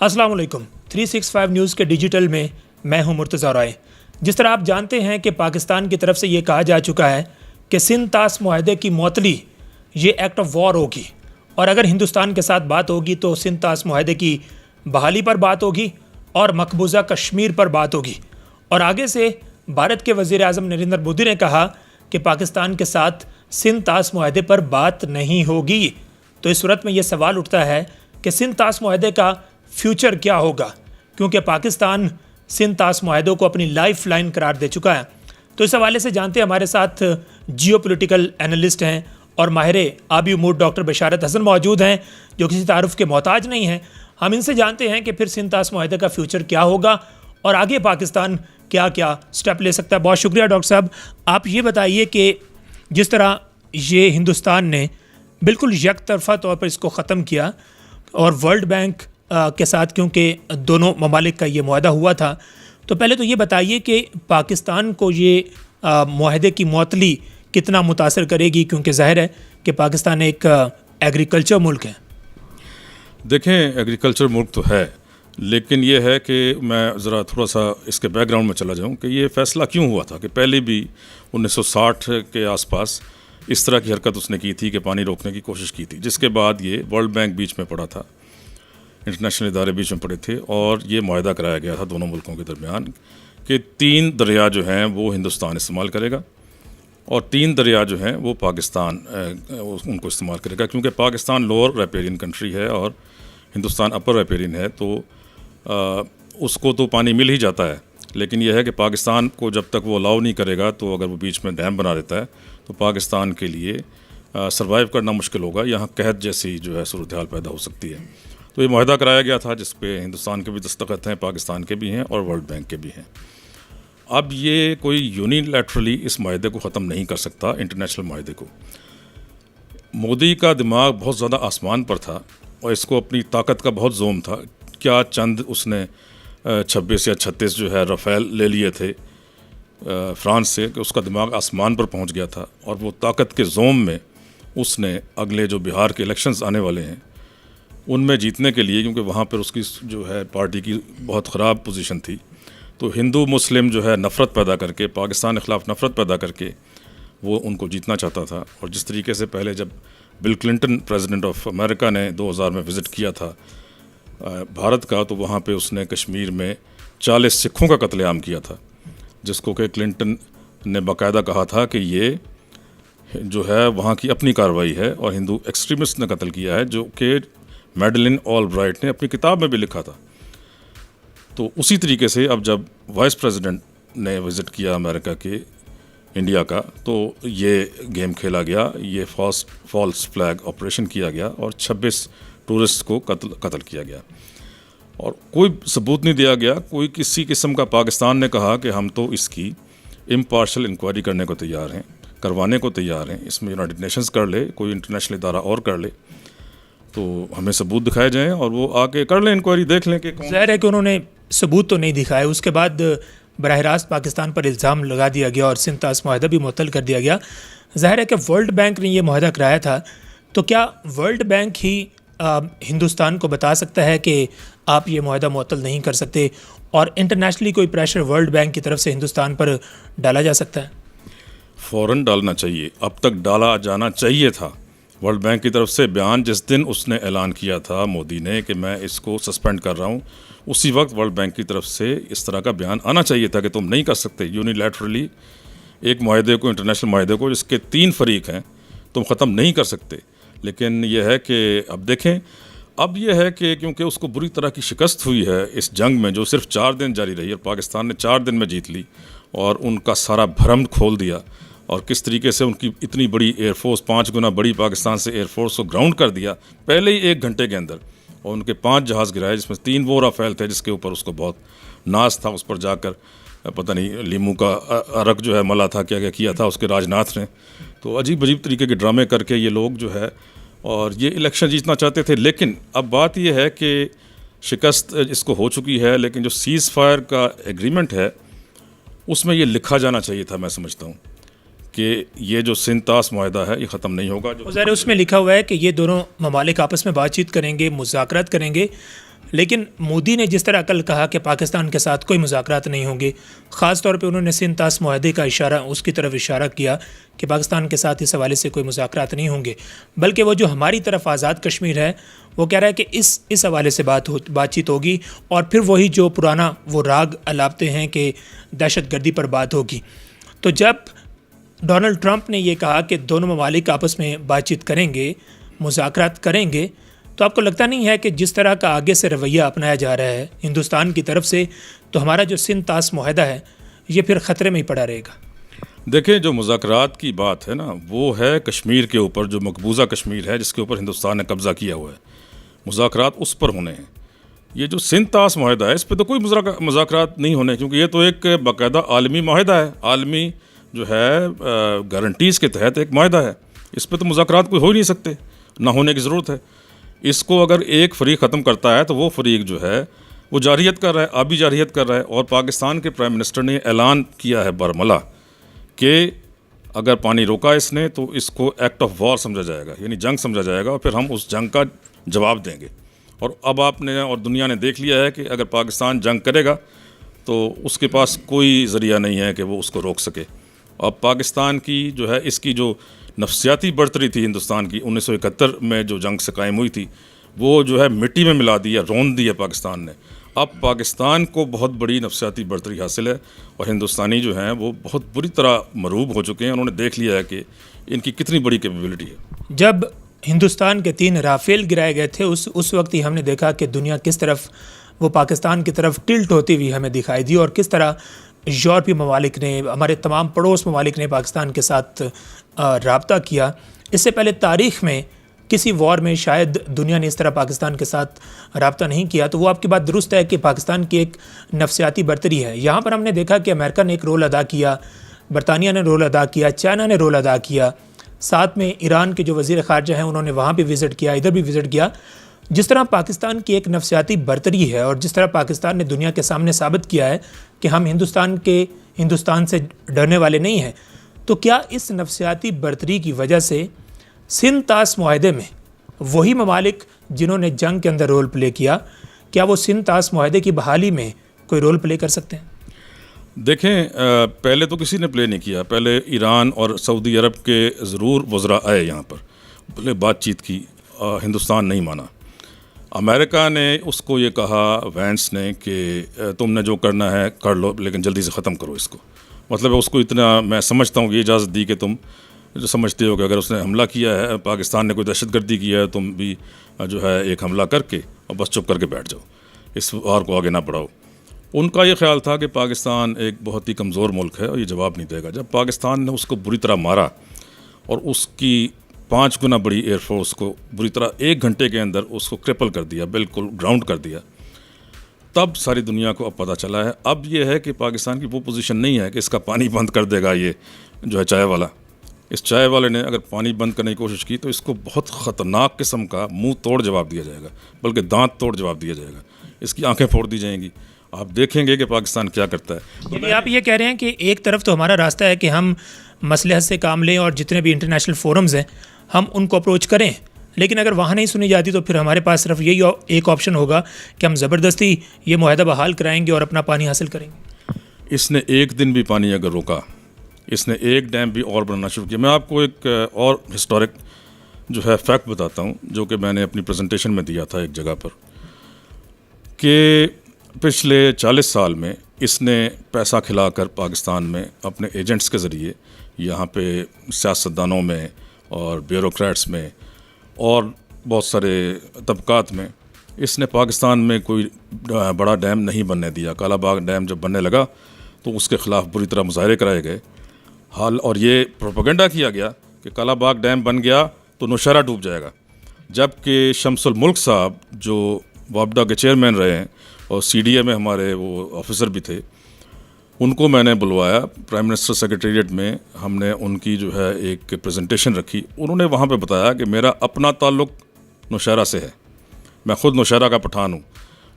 السلام علیکم 365 نیوز کے ڈیجیٹل میں ہوں مرتضیٰ رائے۔ جس طرح آپ جانتے ہیں کہ پاکستان کی طرف سے یہ کہا جا چکا ہے کہ سندھ طاس معاہدے کی معطلی یہ ایکٹ آف وار ہوگی، اور اگر ہندوستان کے ساتھ بات ہوگی تو سندھ طاس معاہدے کی بحالی پر بات ہوگی اور مقبوضہ کشمیر پر بات ہوگی۔ اور آگے سے بھارت کے وزیر اعظم نریندر مودی نے کہا کہ پاکستان کے ساتھ سندھ طاس معاہدے پر بات نہیں ہوگی۔ تو اس صورت میں یہ سوال اٹھتا ہے کہ سندھ طاس معاہدے کا فیوچر کیا ہوگا، کیونکہ پاکستان سندھ طاس معاہدوں کو اپنی لائف لائن قرار دے چکا ہے۔ تو اس حوالے سے جانتے ہیں، ہمارے ساتھ جیو پولیٹیکل اینالسٹ ہیں اور ماہر آبی امور ڈاکٹر بشارت حسن موجود ہیں، جو کسی تعارف کے محتاج نہیں ہیں۔ ہم ان سے جانتے ہیں کہ پھر سندھ طاس معاہدے کا فیوچر کیا ہوگا اور آگے پاکستان کیا کیا سٹیپ لے سکتا ہے۔ بہت شکریہ ڈاکٹر صاحب۔ آپ یہ بتائیے کہ جس طرح یہ ہندوستان نے بالکل یک طرفہ طور پر اس کو ختم کیا، اور ورلڈ بینک کے ساتھ کیونکہ دونوں ممالک کا یہ معاہدہ ہوا تھا، تو پہلے تو یہ بتائیے کہ پاکستان کو یہ معاہدے کی معطلی کتنا متاثر کرے گی، کیونکہ ظاہر ہے کہ پاکستان ایک ایگریکلچر ملک ہے۔ دیکھیں، ایگریکلچر ملک تو ہے، لیکن یہ ہے کہ میں ذرا تھوڑا سا اس کے بیک گراؤنڈ میں چلا جاؤں کہ یہ فیصلہ کیوں ہوا تھا کہ پہلے بھی 1960 کے آس پاس اس طرح کی حرکت اس نے کی تھی کہ پانی روکنے کی کوشش کی تھی، جس کے بعد یہ ورلڈ بینک بیچ میں پڑا تھا، انٹرنیشنل ادارے بیچ میں پڑے تھے، اور یہ معاہدہ کرایا گیا تھا دونوں ملکوں کے درمیان کہ 3 دریا جو ہیں وہ ہندوستان استعمال کرے گا اور 3 دریا جو ہیں وہ پاکستان ان کو استعمال کرے گا، کیونکہ پاکستان لوور ریپیرین کنٹری ہے اور ہندوستان اپر ریپیرین ہے، تو اس کو تو پانی مل ہی جاتا ہے، لیکن یہ ہے کہ پاکستان کو جب تک وہ الاؤ نہیں کرے گا، تو اگر وہ بیچ میں ڈیم بنا دیتا ہے تو پاکستان کے لیے سروائیو کرنا مشکل ہوگا، یہاں قحط جیسی جو ہے صورتحال پیدا ہو سکتی ہے۔ تو یہ معاہدہ کرایا گیا تھا جس پہ ہندوستان کے بھی دستخط ہیں، پاکستان کے بھی ہیں اور ورلڈ بینک کے بھی ہیں۔ اب یہ کوئی یونیلیٹرلی اس معاہدے کو ختم نہیں کر سکتا، انٹرنیشنل معاہدے کو۔ مودی کا دماغ بہت زیادہ آسمان پر تھا اور اس کو اپنی طاقت کا بہت زوم تھا۔ کیا چند اس نے 26 یا 36 جو ہے رافیل لے لیے تھے فرانس سے، کہ اس کا دماغ آسمان پر پہنچ گیا تھا، اور وہ طاقت کے زوم میں اس نے اگلے جو بہار کے الیکشنز آنے والے ہیں ان میں جیتنے کے لیے، کیونکہ وہاں پر اس کی جو ہے پارٹی کی بہت خراب پوزیشن تھی، تو ہندو مسلم جو ہے نفرت پیدا کر کے، پاکستان کے خلاف نفرت پیدا کر کے وہ ان کو جیتنا چاہتا تھا۔ اور جس طریقے سے پہلے جب Bill Clinton president of America نے 2000 میں وزٹ کیا تھا بھارت کا، تو وہاں پہ اس نے کشمیر میں 40 سکھوں کا قتل عام کیا تھا، جس کو کہ کلنٹن نے باقاعدہ کہا تھا کہ یہ جو ہے وہاں کی اپنی کارروائی ہے اور ہندو ایکسٹریمسٹ نے قتل کیا ہے، جو کہ میڈلن آل برائٹ نے اپنی کتاب میں بھی لکھا تھا۔ تو اسی طریقے سے اب جب وائس پریزیڈنٹ نے وزٹ کیا امریکہ کے انڈیا کا، تو یہ گیم کھیلا گیا، یہ فالس فلیگ آپریشن کیا گیا اور 26 ٹورسٹ کو قتل کیا گیا، اور کوئی ثبوت نہیں دیا گیا، کوئی کسی قسم کا۔ پاکستان نے کہا کہ ہم تو اس کی امپارشل انکوائری کرنے کو تیار ہیں، کروانے کو تیار ہیں، اس میں یونائٹڈ نیشنز کر لے، کوئی انٹرنیشنل ادارہ اور کر لے، تو ہمیں ثبوت دکھائے جائیں اور وہ آ کے کر لیں انکوائری، دیکھ لیں کہ ظاہر ہے کہ انہوں نے ثبوت تو نہیں دکھائے۔ اس کے بعد براہ راست پاکستان پر الزام لگا دیا گیا اور سندھ طاس معاہدہ بھی معطل کر دیا گیا۔ ظاہر ہے کہ ورلڈ بینک نے یہ معاہدہ کرایا تھا، تو کیا ورلڈ بینک ہی ہندوستان کو بتا سکتا ہے کہ آپ یہ معاہدہ معطل نہیں کر سکتے، اور انٹرنیشنلی کوئی پریشر ورلڈ بینک کی طرف سے ہندوستان پر ڈالا جا سکتا ہے؟ فوراً ڈالنا چاہیے، اب تک ڈالا جانا چاہیے تھا۔ ورلڈ بینک کی طرف سے بیان جس دن اس نے اعلان کیا تھا مودی نے کہ میں اس کو سسپینڈ کر رہا ہوں، اسی وقت ورلڈ بینک کی طرف سے اس طرح کا بیان آنا چاہیے تھا کہ تم نہیں کر سکتے یونیلیٹرلی ایک معاہدے کو، انٹرنیشنل معاہدے کو جس کے 3 فریق ہیں، تم ختم نہیں کر سکتے۔ لیکن یہ ہے کہ اب دیکھیں، اب یہ ہے کہ کیونکہ اس کو بری طرح کی شکست ہوئی ہے اس جنگ میں، جو صرف 4 دن جاری رہی، اور پاکستان نے 4 دن میں جیت لی اور ان کا سارا بھرم کھول دیا، اور کس طریقے سے ان کی اتنی بڑی ایئر فورس، 5 گنا بڑی پاکستان سے ایئر فورس کو گراؤنڈ کر دیا پہلے ہی 1 گھنٹے کے اندر، اور ان کے 5 جہاز گرائے، جس میں 3 وہ رافیل تھے جس کے اوپر اس کو بہت ناز تھا، اس پر جا کر پتہ نہیں لیمو کا عرق جو ہے ملا تھا، کیا کیا تھا اس کے راج ناتھ نے۔ تو عجیب عجیب طریقے کے ڈرامے کر کے یہ لوگ جو ہے، اور یہ الیکشن جیتنا چاہتے تھے۔ لیکن اب بات یہ ہے کہ شکست اس کو ہو چکی ہے، لیکن جو سیز فائر کا ایگریمنٹ ہے اس میں یہ لکھا جانا چاہیے تھا، میں سمجھتا ہوں کہ یہ جو سندھ طاس معاہدہ ہے یہ ختم نہیں ہوگا۔ ظاہر اس میں لکھا ہوا ہے کہ یہ دونوں ممالک آپس میں بات چیت کریں گے، مذاکرات کریں گے، لیکن مودی نے جس طرح کل کہا کہ پاکستان کے ساتھ کوئی مذاکرات نہیں ہوں گے، خاص طور پہ انہوں نے سندھ طاس معاہدے کا اس کی طرف اشارہ کیا کہ پاکستان کے ساتھ اس حوالے سے کوئی مذاکرات نہیں ہوں گے، بلکہ وہ جو ہماری طرف آزاد کشمیر ہے وہ کہہ رہا ہے کہ اس حوالے سے بات چیت ہوگی، اور پھر وہی جو پرانا وہ راگ الاپتے ہیں کہ دہشت گردی پر بات ہوگی۔ تو جب ڈونلڈ ٹرمپ نے یہ کہا کہ دونوں ممالک آپس میں بات چیت کریں گے، مذاکرات کریں گے، تو آپ کو لگتا نہیں ہے کہ جس طرح کا آگے سے رویہ اپنایا جا رہا ہے ہندوستان کی طرف سے، تو ہمارا جو سندھ طاس معاہدہ ہے یہ پھر خطرے میں ہی پڑا رہے گا؟ دیکھیں، جو مذاکرات کی بات ہے نا، وہ ہے کشمیر کے اوپر، جو مقبوضہ کشمیر ہے جس کے اوپر ہندوستان نے قبضہ کیا ہوا ہے، مذاکرات اس پر ہونے ہیں۔ یہ جو سندھ طاس معاہدہ ہے اس پہ تو کوئی مذاکرات نہیں ہونے، کیونکہ یہ تو ایک باقاعدہ عالمی معاہدہ ہے، عالمی جو ہے گارنٹیز کے تحت ایک معاہدہ ہے، اس پہ تو مذاکرات کوئی ہو ہی نہیں سکتے، نہ ہونے کی ضرورت ہے۔ اس کو اگر ایک فریق ختم کرتا ہے تو وہ فریق جو ہے وہ جارحیت کر رہا ہے، آبی جارحیت کر رہا ہے، اور پاکستان کے پرائم منسٹر نے اعلان کیا ہے برملا کہ اگر پانی روکا اس نے تو اس کو ایکٹ آف وار سمجھا جائے گا، یعنی جنگ سمجھا جائے گا، اور پھر ہم اس جنگ کا جواب دیں گے۔ اور اب آپ نے اور دنیا نے دیکھ لیا ہے کہ اگر پاکستان جنگ کرے گا تو اس کے پاس کوئی ذریعہ نہیں ہے کہ وہ اس کو روک سکے۔ اب پاکستان کی جو ہے اس کی جو نفسیاتی برتری تھی ہندوستان کی 1971 میں جو جنگ سے قائم ہوئی تھی، وہ جو ہے مٹی میں ملا دی ہے، رون دی ہے پاکستان نے۔ اب پاکستان کو بہت بڑی نفسیاتی برتری حاصل ہے، اور ہندوستانی جو ہیں وہ بہت بری طرح مروب ہو چکے ہیں، انہوں نے دیکھ لیا ہے کہ ان کی کتنی بڑی کیپیبلٹی ہے۔ جب ہندوستان کے 3 رافیل گرائے گئے تھے اس وقت ہی ہم نے دیکھا کہ دنیا کس طرف وہ پاکستان کی طرف ٹلٹ ہوتی ہوئی ہمیں دکھائی دی، اور کس طرح یورپی ممالک نے، ہمارے تمام پڑوس ممالک نے پاکستان کے ساتھ رابطہ کیا۔ اس سے پہلے تاریخ میں کسی وار میں شاید دنیا نے اس طرح پاکستان کے ساتھ رابطہ نہیں کیا۔ تو وہ آپ کی بات درست ہے کہ پاکستان کی ایک نفسیاتی برتری ہے۔ یہاں پر ہم نے دیکھا کہ امریکہ نے ایک رول ادا کیا، برطانیہ نے رول ادا کیا، چائنا نے رول ادا کیا، ساتھ میں ایران کے جو وزیر خارجہ ہیں انہوں نے وہاں بھی وزٹ کیا، ادھر بھی وزٹ کیا۔ جس طرح پاکستان کی ایک نفسیاتی برتری ہے، اور جس طرح پاکستان نے دنیا کے سامنے ثابت کیا ہے کہ ہم ہندوستان سے ڈرنے والے نہیں ہیں، تو کیا اس نفسیاتی برتری کی وجہ سے سندھ طاس معاہدے میں وہی ممالک جنہوں نے جنگ کے اندر رول پلے کیا، کیا وہ سندھ طاس معاہدے کی بحالی میں کوئی رول پلے کر سکتے ہیں؟ دیکھیں، پہلے تو کسی نے پلے نہیں کیا، پہلے ایران اور سعودی عرب کے ضرور وزراء آئے یہاں پر، بھلے بات چیت کی، ہندوستان نہیں مانا۔ امریکہ نے اس کو یہ کہا، وینس نے، کہ تم نے جو کرنا ہے کر لو لیکن جلدی سے ختم کرو اس کو۔ مطلب اس کو اتنا میں سمجھتا ہوں کہ یہ اجازت دی کہ تم جو سمجھتے ہو کہ اگر اس نے حملہ کیا ہے، پاکستان نے کوئی دہشت گردی کیا ہے، تم بھی جو ہے ایک حملہ کر کے اور بس چپ کر کے بیٹھ جاؤ، اس وار کو آگے نہ بڑھاؤ۔ ان کا یہ خیال تھا کہ پاکستان ایک بہت ہی کمزور ملک ہے اور یہ جواب نہیں دے گا۔ جب پاکستان نے اس کو بری طرح مارا اور اس کی 5 گنا بڑی ایئر فورس کو بری طرح 1 گھنٹے کے اندر اس کو کرپل کر دیا، بالکل گراؤنڈ کر دیا، تب ساری دنیا کو اب پتہ چلا ہے۔ اب یہ ہے کہ پاکستان کی وہ پوزیشن نہیں ہے کہ اس کا پانی بند کر دے گا یہ جو ہے چائے والا۔ اس چائے والے نے اگر پانی بند کرنے کی کوشش کی تو اس کو بہت خطرناک قسم کا منہ توڑ جواب دیا جائے گا، بلکہ دانت توڑ جواب دیا جائے گا، اس کی آنکھیں پھوڑ دی جائیں گی۔ آپ دیکھیں گے کہ پاکستان کیا کرتا ہے۔ یعنی آپ یہ کہہ رہے ہیں کہ ایک طرف تو ہمارا راستہ ہے کہ ہم مصلحت سے کام لیں اور جتنے بھی انٹرنیشنل فورمز ہیں ہم ان کو اپروچ کریں، لیکن اگر وہاں نہیں سنی جاتی تو پھر ہمارے پاس صرف یہی ایک آپشن ہوگا کہ ہم زبردستی یہ معاہدہ بحال کرائیں گے اور اپنا پانی حاصل کریں گے۔ اس نے ایک دن بھی پانی اگر روکا، اس نے ایک ڈیم بھی اور بنانا شروع کیا۔ میں آپ کو ایک اور ہسٹورک جو ہے فیکٹ بتاتا ہوں، جو کہ میں نے اپنی پریزنٹیشن میں دیا تھا ایک جگہ پر، کہ پچھلے 40 سال میں اس نے پیسہ کھلا کر پاکستان میں اپنے ایجنٹس کے ذریعے یہاں پہ سیاستدانوں میں اور بیوروکریٹس میں اور بہت سارے طبقات میں اس نے پاکستان میں کوئی بڑا ڈیم نہیں بننے دیا۔ کالا باغ ڈیم جب بننے لگا تو اس کے خلاف بری طرح مظاہرے کرائے گئے، حال اور یہ پروپیگنڈا کیا گیا کہ کالا باغ ڈیم بن گیا تو نوشہرہ ڈوب جائے گا، جبکہ شمس الملک صاحب جو وابڈا کے چیئرمین رہے ہیں اور سی ڈی اے میں ہمارے وہ آفیسر بھی تھے، ان کو میں نے بلوایا پرائم منسٹر سیکریٹریٹ میں، ہم نے ان کی جو ہے ایک پریزنٹیشن رکھی۔ انہوں نے وہاں پہ بتایا کہ میرا اپنا تعلق نوشہرہ سے ہے، میں خود نوشہرہ کا پٹھان ہوں،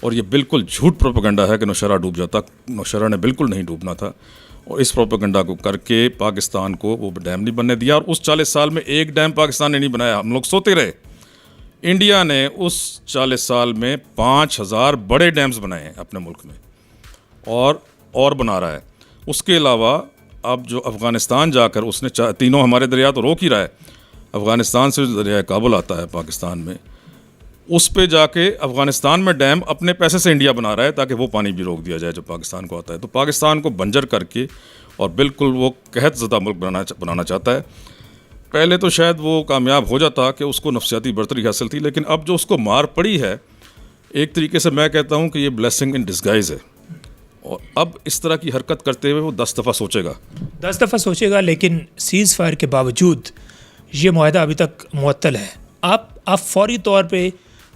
اور یہ بالکل جھوٹ پروپیگنڈا ہے کہ نوشہرہ ڈوب جاتا۔ نوشہرہ نے بالکل نہیں ڈوبنا تھا، اور اس پروپیگنڈا کو کر کے پاکستان کو وہ ڈیم نہیں بننے دیا، اور اس 40 سال میں ایک ڈیم پاکستان نے نہیں بنایا، ہم لوگ سوتے رہے۔ انڈیا نے اس 40 سال میں 5000 بڑے ڈیمز بنائے ہیں اپنے ملک میں، اور بنا رہا ہے۔ اس کے علاوہ اب جو افغانستان جا کر اس نے تینوں ہمارے دریا تو روک ہی رہا ہے، افغانستان سے جو دریائے کابل آتا ہے پاکستان میں، اس پہ جا کے افغانستان میں ڈیم اپنے پیسے سے انڈیا بنا رہا ہے تاکہ وہ پانی بھی روک دیا جائے جو پاکستان کو آتا ہے۔ تو پاکستان کو بنجر کر کے اور بالکل وہ قحط زدہ ملک بنانا چاہتا ہے۔ پہلے تو شاید وہ کامیاب ہو جاتا کہ اس کو نفسیاتی برتری حاصل تھی، لیکن اب جو اس کو مار پڑی ہے، ایک طریقے سے میں کہتا ہوں کہ یہ بلیسنگ ان ڈسگائز ہے، اور اب اس طرح کی حرکت کرتے ہوئے وہ 10 دفعہ سوچے گا 10 دفعہ سوچے گا، لیکن سیز فائر کے باوجود یہ معاہدہ ابھی تک معطل ہے۔ آپ فوری طور پہ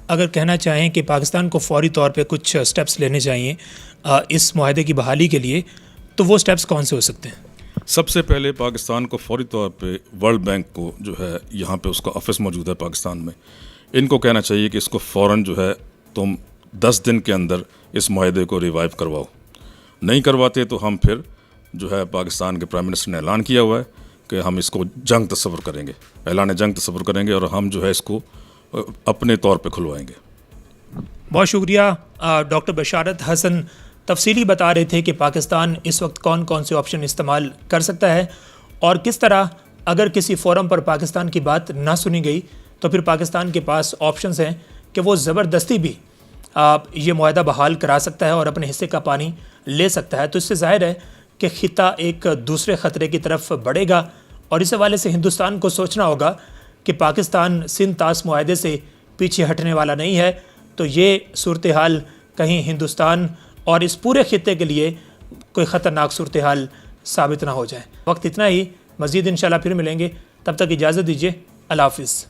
اگر کہنا چاہیں کہ پاکستان کو فوری طور پہ کچھ سٹیپس لینے چاہیے اس معاہدے کی بحالی کے لیے، تو وہ سٹیپس کون سے ہو سکتے ہیں؟ سب سے پہلے پاکستان کو فوری طور پہ ورلڈ بینک کو جو ہے یہاں پہ اس کا آفس موجود ہے پاکستان میں، ان کو کہنا چاہیے کہ اس کو فوراً جو ہے تم 10 دن کے اندر اس معاہدے کو ریوائیو کرواؤ۔ نہیں کرواتے تو ہم پھر جو ہے پاکستان کے پرائم منسٹر نے اعلان کیا ہوا ہے کہ ہم اس کو جنگ تصور کریں گے، اعلان جنگ تصور کریں گے، اور ہم جو ہے اس کو اپنے طور پہ کھلوائیں گے۔ بہت شکریہ ڈاکٹر بشارت حسن، تفصیلی بتا رہے تھے کہ پاکستان اس وقت کون کون سے آپشن استعمال کر سکتا ہے، اور کس طرح اگر کسی فورم پر پاکستان کی بات نہ سنی گئی تو پھر پاکستان کے پاس آپشنز ہیں کہ وہ زبردستی بھی یہ معاہدہ بحال کرا سکتا ہے اور اپنے حصے کا پانی لے سکتا ہے۔ تو اس سے ظاہر ہے کہ خطہ ایک دوسرے خطرے کی طرف بڑھے گا، اور اس حوالے سے ہندوستان کو سوچنا ہوگا کہ پاکستان سندھ طاس معاہدے سے پیچھے ہٹنے والا نہیں ہے۔ تو یہ صورتحال کہیں ہندوستان اور اس پورے خطے کے لیے کوئی خطرناک صورتحال ثابت نہ ہو جائے۔ وقت اتنا ہی، مزید انشاءاللہ پھر ملیں گے، تب تک اجازت دیجیے، اللہ حافظ۔